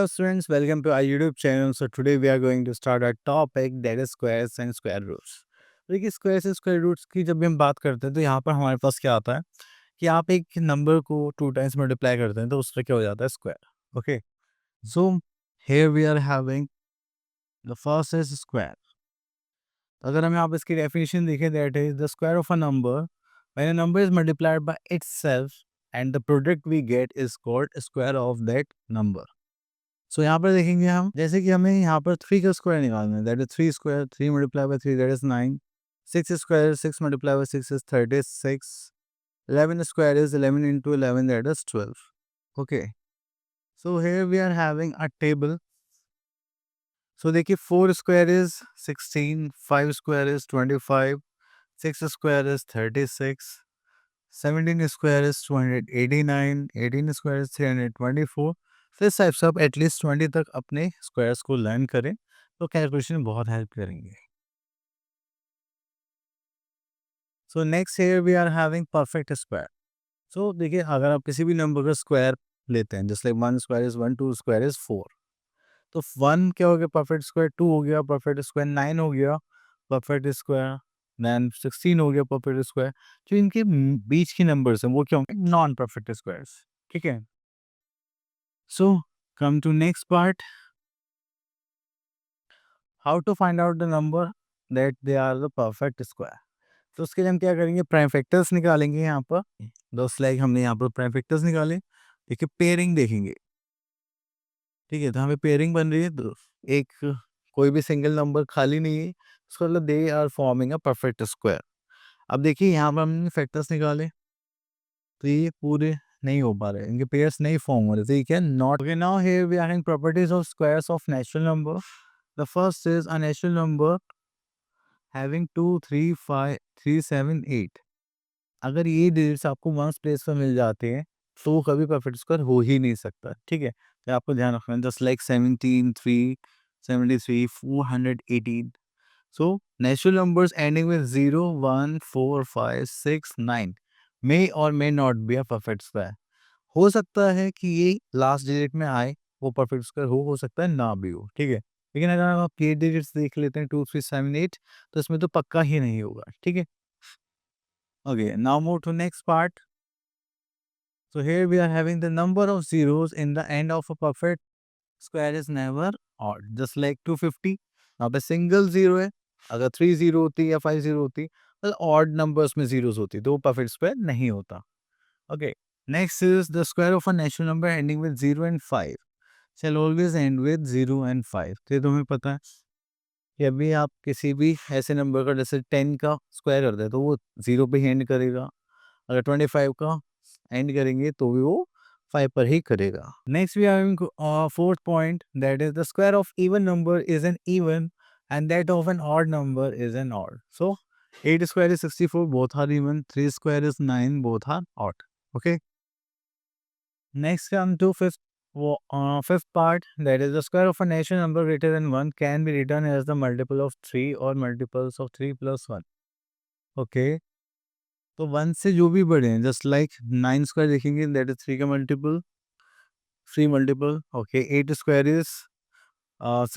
Hello students, welcome to our YouTube channel. So today we are going to start our topic that is squares and square roots. देखिए square से square roots की जब भी हम बात करते हैं तो यहाँ पर हमारे पास क्या आता है कि आप एक नंबर को 2 टाइम्स मल्टीप्लाई करते हैं तो उसका क्या हो जाता है square. Okay, so here we are having the first is square. अगर हम यहाँ पर इसकी डेफिनेशन देखें that is the square of a number when a number is multiplied by itself and the product we get is called square of that number. So यहाँ पर देखेंगे हम जैसे कि हमें यहाँ पर 3 का स्क्वायर निकालना है that is 3 square 3 multiply by 3 that is 9. 6 square 6 multiply by 6 is 36. 11 square is 11 into 11 that is 12. Okay, so here we are having a table. So देखिए 4 square is 16, 5 square is 25, 6 square is 36, 17 square is 289, 18 square is 324. तो इस type से आप at least 20 तक अपने squares को learn करें तो कैलकुलेशन में बहुत हेल्प करेंगे. So next here we are having perfect square. So देखिए अगर आप किसी भी नंबर का स्क्वायर लेते हैं जैसे 1 स्क्वायर इज 1, 2 स्क्वायर इज 4, तो 1 क्या हो गया परफेक्ट स्क्वायर, 2 हो गया परफेक्ट स्क्वायर, 9 हो गया परफेक्ट स्क्वायर, देन 16 हो गया परफेक्ट स्क्वायर. जो इनके बीच के नंबर्स हैं वो क्या होंगे, नॉन परफेक्ट स्क्वायर्स. ठीक है, so come to next part, how to find out the number that they are the perfect square. तो उसके लिए हम क्या करेंगे, प्राइम फैक्टर्स निकालेंगे. यहाँ पर दोस्त लाइक हमने यहाँ पर प्राइम फैक्टर्स निकाले. देखिए पेयरिंग देखेंगे. ठीक है, तो हमें पेयरिंग बन रही है तो एक कोई भी सिंगल नंबर खाली नहीं है, उसका मतलब they are forming a perfect square. अब देखिए यहाँ पर हमने फैक्टर्स निकाले तो ये पूरे नहीं हो पा रहे, इनके पेयर्स नहीं फॉर्म हो रहे, तो ये क्या not. Okay, now here we are in properties of squares of natural number. The first is a natural number having 2, 3, 5, 3, 7, 8. अगर ये डिजिट्स आपको वंस प्लेस पर मिल जाते हैं तो वो कभी परफेक्ट स्क्वायर हो ही नहीं सकता. ठीक है, तो आपको ध्यान रखना है just like 17, 3, 73, 418. So natural numbers ending with 0, 1, 4, 5, 6, 9 मे और may not be a perfect square. हो सकता है कि ये लास्ट डिजिट में आए वो परफेक्ट स्क्वायर हो सकता है ना भी हो. ठीक है, लेकिन अगर आप ये डिजिट्स देख लेते हैं 2, 3, 7, 8 तो इसमें तो पक्का ही नहीं होगा. ठीक है, okay, now move to next part. So here we are having the number of zeros in the end of a perfect square is never odd. Just like 250. यहाँ पे सिंगल जीरो है, अगर 3 जीरो होती या 5 जीरो होती तो odd numbers में zeros होती तो वो परफेक्ट स्क्वायर नहीं होता. Okay, next is the square of a natural number ending with 0 and 5 shall always end with 0 and 5. तो ये तुम्हें पता है कि अभी आप किसी भी ऐसे नंबर का जैसे 10 का स्क्वायर करते हैं तो वो 0 पे ही एंड करेगा, अगर 25 का एंड करेंगे तो भी वो 5 पर ही करेगा. Next we are fourth point that is the square of even number is an even and that of an odd number is an odd. So 8 square is 64, both are even. 3 square is 9, both are odd. Okay, next come to fifth part, that is the square of a natural number greater than 1 can be written as the multiple of 3 or multiples of 3 plus 1. Okay, तो 1 से जो भी बड़े हैं just like 9 square देखेंगे that is 3 का multiple, 3 multiple. Okay, 8 square is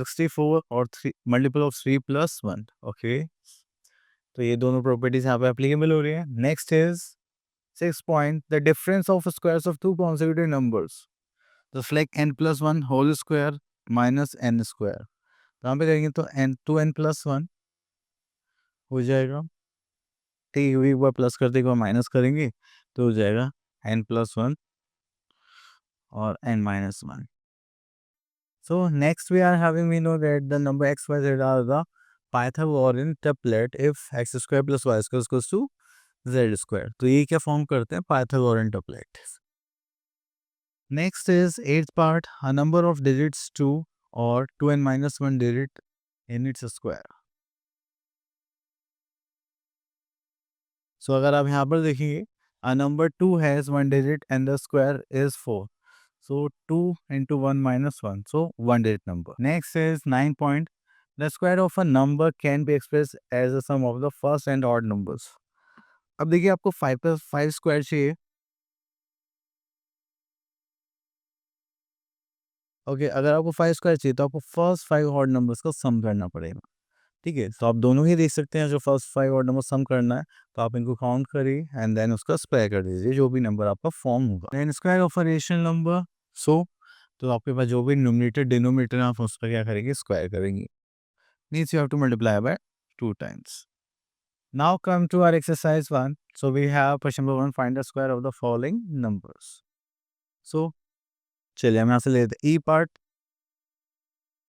64 और 3 multiple of 3 plus 1. Okay, तो ये दोनों प्रॉपर्टीज यहाँ पे एप्लीकेबल हो रही है. Next is 6 point, the difference of squares of two consecutive numbers just like n plus 1 whole square minus n square. तो यहाँ पे करेंगे तो n 2n+1 हो जाएगा. ठीक है, एक बार प्लस करते एक बार माइनस करेंगे तो हो जाएगा n+1 और n-1. So next we are having, we know that the number x, y, z are the Pythagorean triplet if x square plus y square is equals to z square. तो ये क्या form करते हैं, Pythagorean triplet. Next is eighth part, a number of digits 2 or 2n-1 digit in its square. So अगर आप यहाँ पर देखेंगे a number 2 has 1 digit and the square is 4. So 2 into 1 minus 1. So 1 digit number. Next is 9 point. The square of a number can be expressed as the sum of the first and odd numbers. अब देखिए आपको 5 plus 5 square चाहिए okay, अगर आपको 5 square चाहिए तो आपको first 5 odd numbers का सम करना पड़ेगा। ठीक है, तो आप दोनों ही देख सकते हैं, जो फर्स्ट 5 ऑड नंबर सम करना है तो आप इनको काउंट करिए एंड देन उसका स्क्वायर कर दीजिए, जो भी नंबर आपका फॉर्म होगा। Then square of a rational number, so तो आपके पास जो भी न्यूमरेटर डिनोमिनेटर है आप उस पर क्या करेंगे, स्क्वायर करेंगे। Means you have to multiply by 2 times. Now come to our exercise 1। So we have question number 1, find the square of the following numbers. So चलिए हम यहाँ से लेते हैं E part.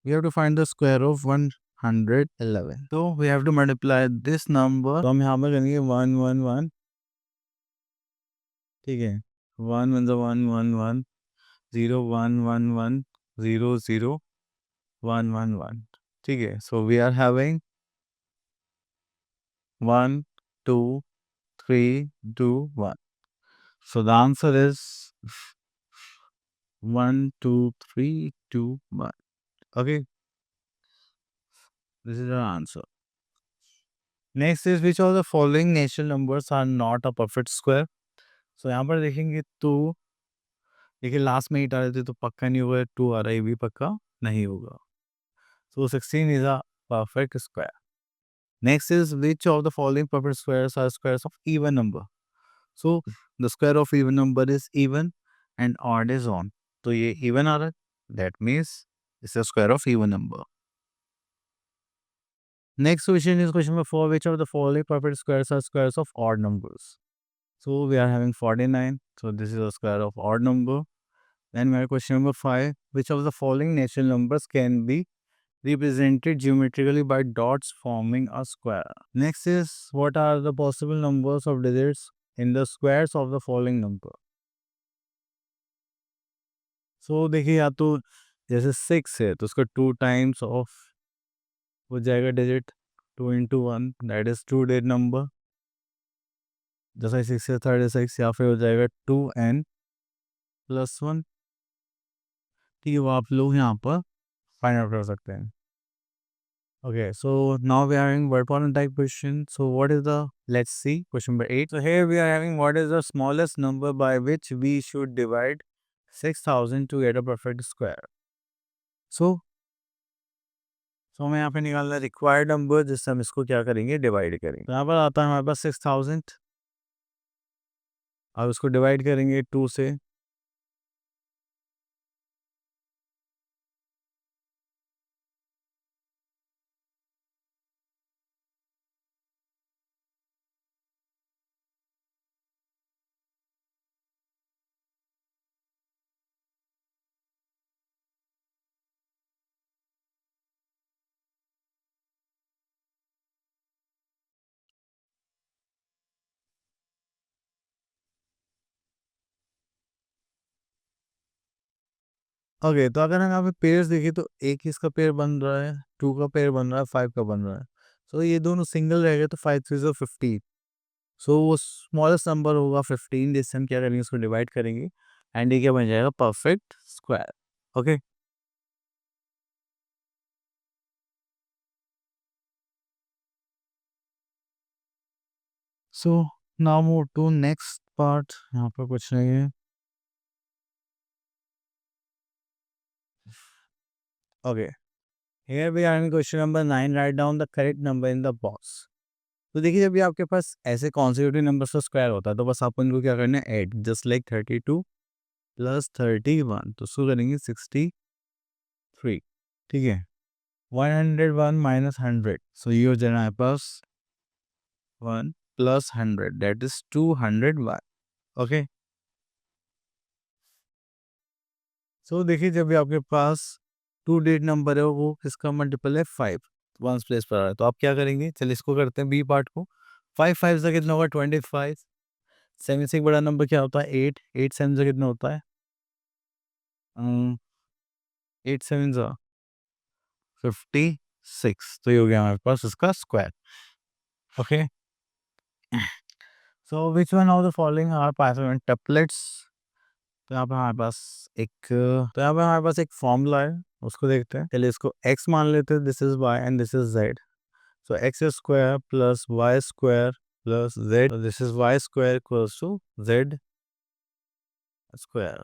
We have to find the square of 111. So we have to multiply this number. तो हम यहाँ पर करेंगे 111, ठीक है, 1 1 1 1 1 0 1 1 1 0 0 1 1 1, ठीक है। So we are having 1 2 3 2 1. So the answer is 1 2 3 2 1. Okay, this is our answer. Next is, which of the following natural numbers are not a perfect square? So यहाँ पर देखेंगे तो देखिए लास्ट में 8 आ रहे थे तो पक्का नहीं होगा, 2 आ रहा है ये भी पक्का नहीं होगा। So 16 is a perfect square. Next is, which of the following perfect squares are squares of even number? So the square of even number is even and odd is on. तो ये even आ रहा है, that means it's a square of even number. Next question is question number 4, which of the following perfect squares are squares of odd numbers? So we are having 49, so this is a square of odd number. Then we have question number 5, which of the following natural numbers can be represented geometrically by dots forming a square? Next is, what are the possible numbers of digits in the squares of the following number? So देखिए, या तो जैसे 6 है तो उसका 2 times of हो जाएगा digit, 2 into 1 that is 2 digit number. जैसा 6 है 36, या फिर हो जाएगा 2n + 1। ठीक है, वो आप लोग यहाँ पर फाइंड आउट कर सकते हैं। Okay, so now we are having word problem type question. So what is the, let's see, question number 8. So here we are having, what is the smallest number by which we should divide 6000 to get a perfect square? So हमें यहाँ पे निकालना है required number, जिससे हम इसको क्या करेंगे, डिवाइड करेंगे। तो यहाँ पर आता है हमारे पास 6000, अब इसको डिवाइड करेंगे 2 से। ओके, तो अगर हम यहाँ पे पेयर्स देखें तो एक इसका पेयर बन रहा है, 2 का पेयर बन रहा है, 5 का बन रहा है। सो ये दोनों सिंगल रहेगा तो 5 3 15। सो वो स्मॉलेस्ट नंबर होगा 15, जिससे हम क्या करेंगे, उसको डिवाइड करेंगे एंड ये क्या बन जाएगा, perfect square. Okay, so now move to next part. यहाँ पर कुछ नहीं है। Okay, here we are in question number 9, write down the correct number in the box. तो देखिए, जब भी आपके पास ऐसे कॉन्सिक्यूटिव नंबर्स का स्क्वायर होता है तो बस आपको इनको क्या करना है, ऐड, जस्ट लाइक 32 + 31, तो उसको करेंगे 63। ठीक है, 101 - 100, सो ये हो जाएगा हमारे पास 1 + 100, दैट इज 201। ओके, सो देखिए, जब भी आपके पास 2 डिजिट नंबर है, वो किसका मल्टीपल है, 5, वंस प्लेस पर आ रहा है, तो आप क्या करेंगे, चलिए इसको करते हैं बी पार्ट को। 5 5 से कितना होगा, 25। 7 से एक बड़ा नंबर क्या होता है, 8। 8 7 से कितना होता है, 8 7 ज़ा 56, तो ये हो गया हमारे पास इसका square. Okay, so which one of the following are Pythagorean templates? तो यहाँ पे हमारे पास एक फॉर्मूला है, उसको देखते हैं। चलिए इसको x मान लेते हैं, this is y and this is z। So x square plus y square plus z, this is y square equals to z square.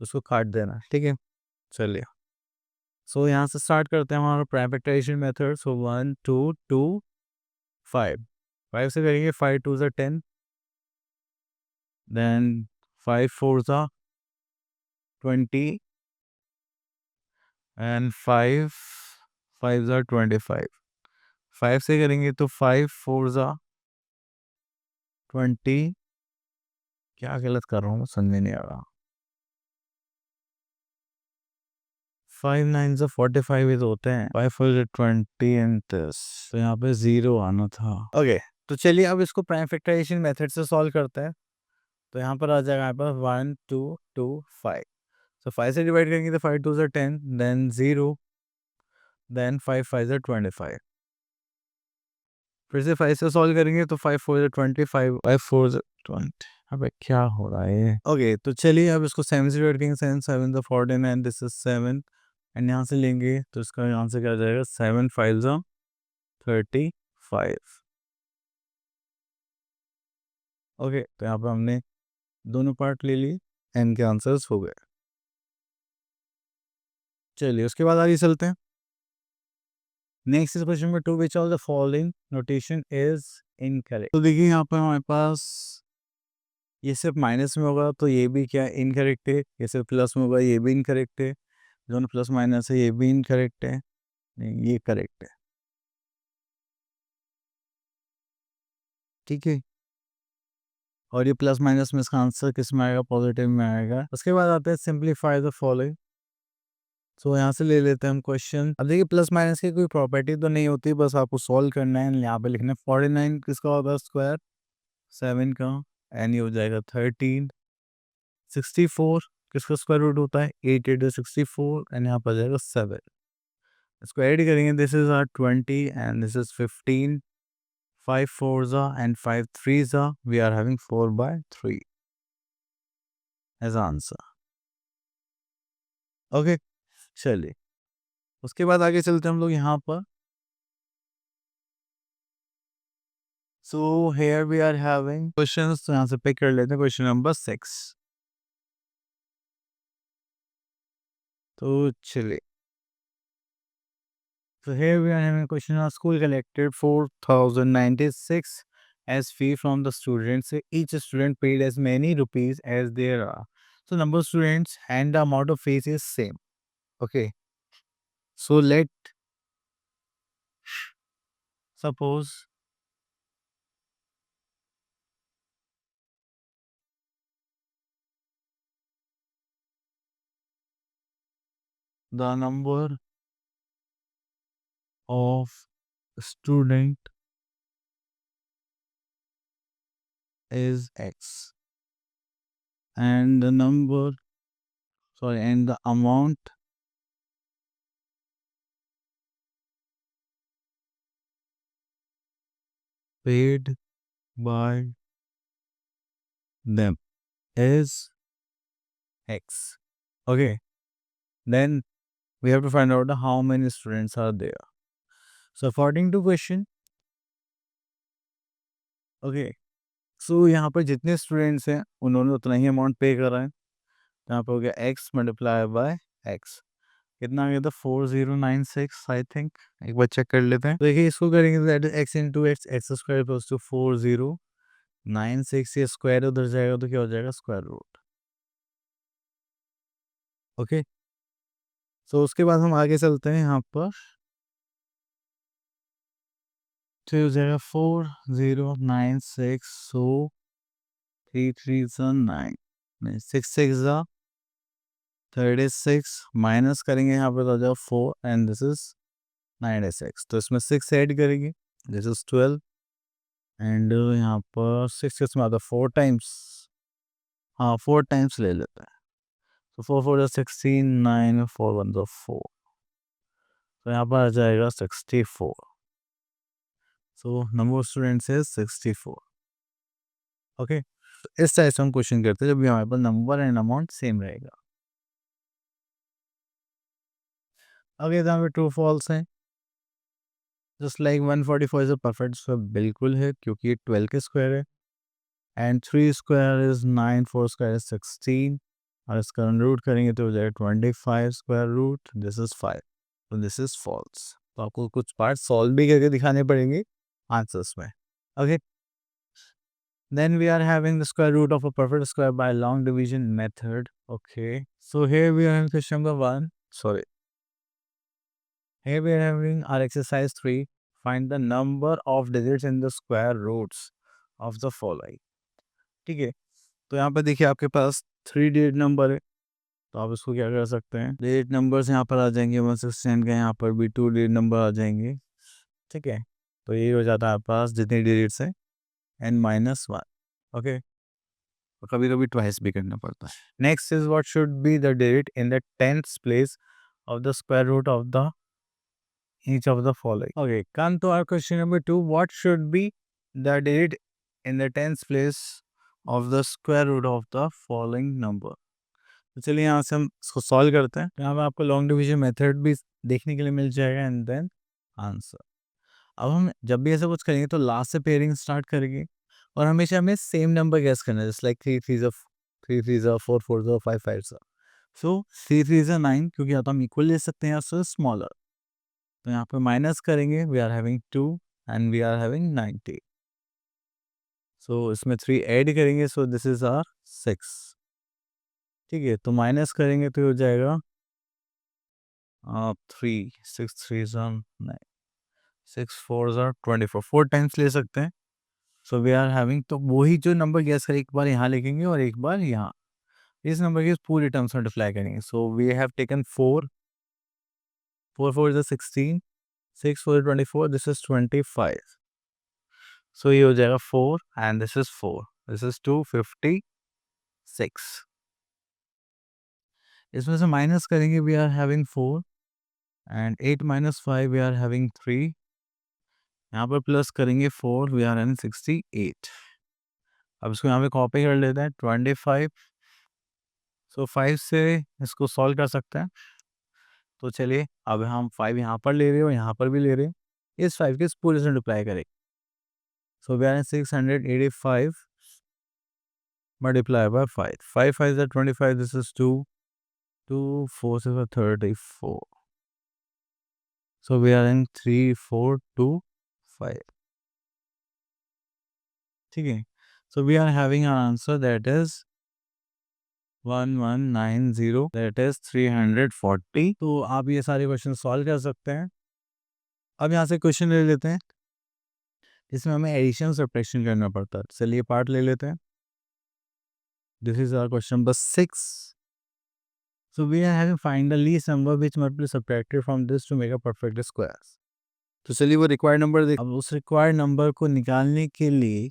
उसको काट देना, ठीक है। चलिए, सो यहाँ से स्टार्ट करते हैं हमारा प्राइम फैक्टराइजेशन मेथड। सो 1 2 2 5, 5 से करेंगे, 5 2 ज़ा 10, देन 5 4 ज़ा 20 एंड 5 5 ज़ा 25। 5 से करेंगे तो 5 4 ज़ा 20, क्या गलत कर रहा हूँ समझ में नहीं आ रहा। 5 9 ज़ा 45 ही तो होते हैं, 5 4 ज़ा 20 एंड दिस, तो यहाँ पे 0 आना था। ओके, तो चलिए अब इसको प्राइम फैक्टराइजेशन मेथड से सॉल्व करते हैं। तो यहाँ पर आ जाएगा यहाँ पर 1 2 2 5। तो 5 से डिवाइड करेंगे तो 5 2 ज़ा 10, देन 0, देन 5 5 ज़ा 25। फिर से 5 से सॉल्व करेंगे तो 5 4 ज़ा 25, 5 4 ज़ा 20। अबे क्या हो रहा है? ओके, तो चलिए अब इसको 7 से डिवाइड करेंगे, 7 7 ज़ा 49, दिस इज 7, एंड यहाँ से लेंगे तो इसका आंसर क्या आ जाएगा, 7 5 ज़ा 35। ओके, तो यहाँ पे हमने दोनों पार्ट ले लिए, एन के आंसर्स हो गए। चलिए उसके बाद आगे चलते हैं। Next is question number 2, which of the following notation is incorrect. तो देखिए यहाँ पर हमारे पास ये सिर्फ माइनस में होगा तो ये भी क्या इनकरेक्ट है, ये सिर्फ प्लस में होगा ये भी इनकरेक्ट है, दोनों प्लस माइनस है ये भी इनकरेक्ट है, नहीं ये करेक्ट है, ठीक है। और ये प्लस माइनस में इसका आंसर किस में आएगा, पॉजिटिव में आएगा। उसके बाद आते हैं सिंप्लीफाई द फॉलोइंग। तो यहाँ से ले लेते हैं हम क्वेश्चन। अब देखिए प्लस माइनस की कोई प्रॉपर्टी तो नहीं होती, बस आपको सॉल्व करना है। यहाँ पे लिखना है 49 किसका होगा स्क्वायर, 7 का, एन ये हो जाएगा 13। 64 किसका स्क्वायर रूट होता है, 8 8 64, एंड यहाँ पर जाएगा 7। इसको ऐड करेंगे, this is are 20 and this is 15। 5 4 ज़ा एंड 5 3 ज़ा, we are having 4/3 as answer. Okay, चलिए उसके बाद आगे चलते हैं हम लोग यहाँ पर। So here we are having questions, तो यहाँ से पिक कर लेते हैं क्वेश्चन नंबर 6। तो चलिए, so here we are having a question. Our school collected 4,096 as fee from the students. Each student paid as many rupees as there are. So number of students and the amount of fees is same. Okay. So let suppose the number of student is X and the number, sorry, and the amount paid by them is X. Okay. Then we have to find out how many students are there. So according to question, okay, so यहाँ पर जितने students हैं उन्होंने उतना ही amount पे करा है। तो यहाँ पे हो गया x मल्टीप्लाई बाय x, कितना आ गया था 4096 आई थिंक, एक बार चेक कर लेते हैं। तो देखिए इसको करेंगे तो that is x into x square plus two 4096, ये स्क्वायर उधर जाएगा तो क्या हो जाएगा स्क्वायर रूट। ओके, सो उसके बाद हम आगे चलते हैं यहाँ पर। तो हो जाएगा 4096, सो 3 3 9, 6 6 36, माइनस करेंगे यहाँ पे तो हो जाएगा 4 एंड दिस इज 96। तो इसमें 6 ऐड करेंगे, दिस इज 12, एंड यहाँ पर 6 इसमें आता है 4 टाइम्स, हाँ 4 टाइम्स ले लेते हैं। तो 4 4 16, 9 4 1 4, तो यहाँ पर आ जाएगा 64। So number of students is 64। Okay, इस टाइप से हम क्वेश्चन करते हैं जब भी हमारे पास नंबर एंड अमाउंट सेम रहेगा। अगर यहाँ पे ट्रू फॉल्स है, just like 144 is a perfect square, बिल्कुल है क्योंकि ये 12 के स्क्वायर है, and 3 square is 9, 4 square is 16, और इसका रूट करेंगे तो हो जाएगा 25 स्क्वायर रूट, दिस इज 5, तो दिस इज फॉल्स। तो आपको कुछ पार्ट सॉल्व भी करके दिखाने पड़ेंगे आंसर्स में। Okay, then we are having the square root of a perfect square by long division method. Okay, so here we are in question number 1, sorry, here we are having our exercise 3, find the number of digits in the square roots of the following। ठीक है, तो यहाँ पे देखिए आपके पास 3 digit number है, तो आप इसको क्या कर सकते हैं, डिजिट नंबर्स यहाँ पर आ जाएंगे 116 के, यहाँ पर भी 2 डिजिट नंबर आ जाएंगे। ठीक है, तो ये हो जाता है आपके पास जितनी डिजिट्स है n-1। ओके, तो कभी कभी ट्वाइस भी करना पड़ता है। Next is what should be the digit in the 10th place of the square root of the each of the following। Okay, come to our question number 2, what should be the digit in the 10th place of the square root of the following number। तो चलिए यहाँ से हम इसको solve करते हैं। यहाँ पे आपको लॉन्ग डिवीजन मेथड भी देखने के लिए मिल जाएगा एंड देन आंसर। अब हम जब भी ऐसा कुछ करेंगे तो लास्ट से पेयरिंग स्टार्ट करेंगे और हमेशा हमें सेम नंबर गैस करना है, जस्ट लाइक 3 3 4 4 5 5। सो 3 3 9, क्योंकि या तो हम इक्वल ले सकते हैं या फिर स्मॉलर, तो यहाँ पे माइनस करेंगे, we are having 2 and we are having 90। So इसमें 3 ऐड करेंगे, सो दिस इज आर 6। ठीक है, तो माइनस करेंगे तो हो जाएगा 3 6 3 9 6 4 24, 4 टाइम्स ले सकते हैं। सो वी आर हैविंग, तो वही जो नंबर गैस कर एक बार यहाँ लिखेंगे और एक बार यहाँ, इस नंबर की पूरी टर्म्स मल्टीप्लाई करेंगे। So we have taken 4 4 4 is 16, 6 4 24, this is 25। So ये हो जाएगा 4 and this is 4, this is 256। इसमें से माइनस करेंगे, we are having 4 and 8 - 5 we are having 3। यहाँ पर प्लस करेंगे 4, वी आर हैविंग 68। अब इसको यहाँ पे कॉपी कर लेते हैं 25। सो 5 से इसको सॉल्व कर सकते हैं। तो चलिए अब हम 5 यहाँ पर ले रहे हैं और यहाँ पर भी ले रहे हैं, इस 5 के इस पूरे से मल्टीप्लाई करें। So we are 685 multiply by 5, 5 5 is 25, this is 2 2 4 6 34। So we are in 3 4 2 5। ठीक है, so we are having our answer that is 1190, that is 340। तो आप ये सारे क्वेश्चन सॉल्व कर सकते हैं। अब यहाँ से क्वेश्चन ले लेते हैं, इसमें हमें एडिशन सब्ट्रैक्शन करना पड़ता है। चलिए पार्ट ले लेते हैं। This is our question number 6। So we are having find the least number which must be subtracted from this to make a perfect square. तो चलिए वो रिक्वायर्ड नंबर देख, अब उस रिक्वायर्ड नंबर को निकालने के लिए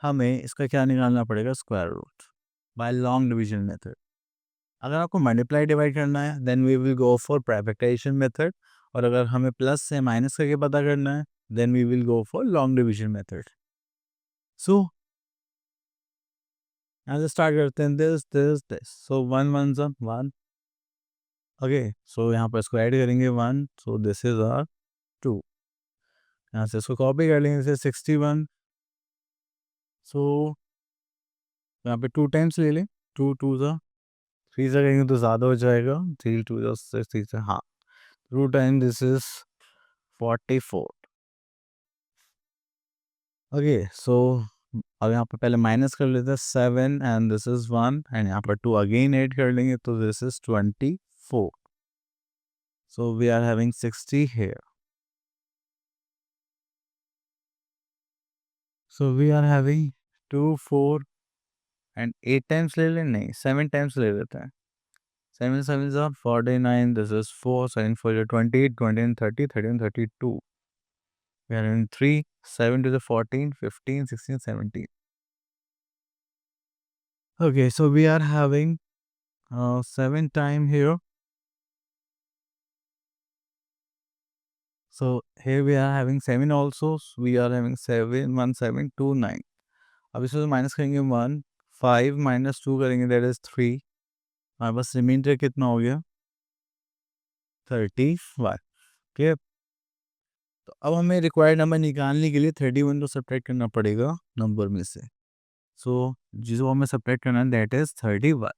हमें इसका क्या निकालना पड़ेगा, square root by long division method. अगर आपको मल्टीप्लाई डिवाइड करना है then we will go for prime factorisation method, और अगर हमें प्लस से माइनस करके पता करना है then we will go for long division method. So यहाँ से स्टार्ट करते हैं, this this this, so 1 1 1। Okay, so यहाँ पर इसको ऐड करेंगे 1, सो दिस इज आर 2। यहाँ से इसको कॉपी कर लेंगे, जैसे 61। सो यहाँ पे 2 टाइम्स ले लें, 2 2 ज़ा 3 ज़ा करेंगे तो ज़्यादा हो जाएगा, 3 2 ज़ा 6 3 ज़ा, हाँ 2 टाइम दिस इज 44। ओके, सो अब यहाँ पे पहले माइनस कर लेते हैं 7 एंड दिस इज 1 एंड यहाँ पर 2 अगेन ऐड कर लेंगे तो this is 24। So we are having 60 here. So we are having 2 4 and 8 times ले लें, नहीं 7 टाइम्स ले लेते हैं। 7 7 is 49, this is 4, 7 4 is 28, 20 and 30, 30 and 32. We are in 3, 7 to the 14, 15, 16, 17. Okay, so we are having 7 time here. So here we are having 7 also. So we are having 7 1 7 2 9. अब इसमें minus करेंगे 1, 5 minus 2 करेंगे that is 3. हमारे पास reminder कितना हो गया 31। ठीक, तो अब हमें रिक्वायर्ड नंबर निकालने के लिए 31 को सब्ट्रैक्ट करना पड़ेगा नंबर में से। सो जिसको हमें सब्ट्रैक्ट करना है दैट इज 31।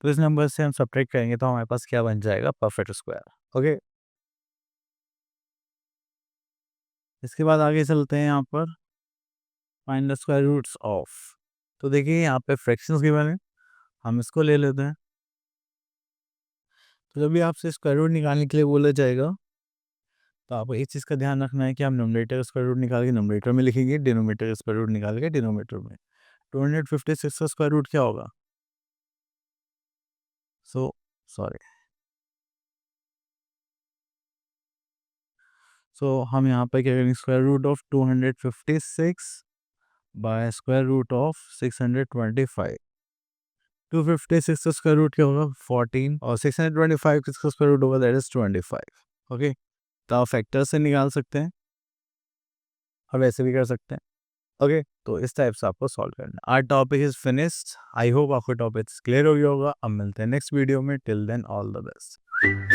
तो इस नंबर से हम सब्ट्रैक्ट करेंगे तो हमारे पास क्या बन जाएगा, परफेक्ट स्क्वायर। ओके, इसके बाद आगे चलते हैं यहाँ पर, find the square roots of. तो देखिए यहाँ पे फ्रैक्शंस गिवन है, हम इसको ले लेते हैं। तो जब भी आपसे स्क्वायर रूट निकालने के लिए बोला जाएगा तो आपको एक चीज़ का ध्यान रखना है कि हम न्यूमरेटर का स्क्वायर रूट निकाल के न्यूमरेटर में लिखेंगे, डिनोमिनेटर का स्क्वायर रूट निकाल के डिनोमिनेटर में। 256 का स्क्वायर रूट क्या होगा, सो सॉरी, सो हम यहाँ पे क्या करेंगे, square root of 256 by square root of 625। 256 का स्क्वायर रूट क्या होगा, 14, और 625 किसका स्क्वायर रूट होगा, दैट इज 25। ओके, तो आप फैक्टर से निकाल सकते हैं और वैसे भी कर सकते हैं। ओके, तो इस टाइप से आपको सॉल्व करना है। Our topic is finished. I hope आपको टॉपिक क्लियर हो गया होगा। अब मिलते हैं नेक्स्ट वीडियो में। Till then all the best.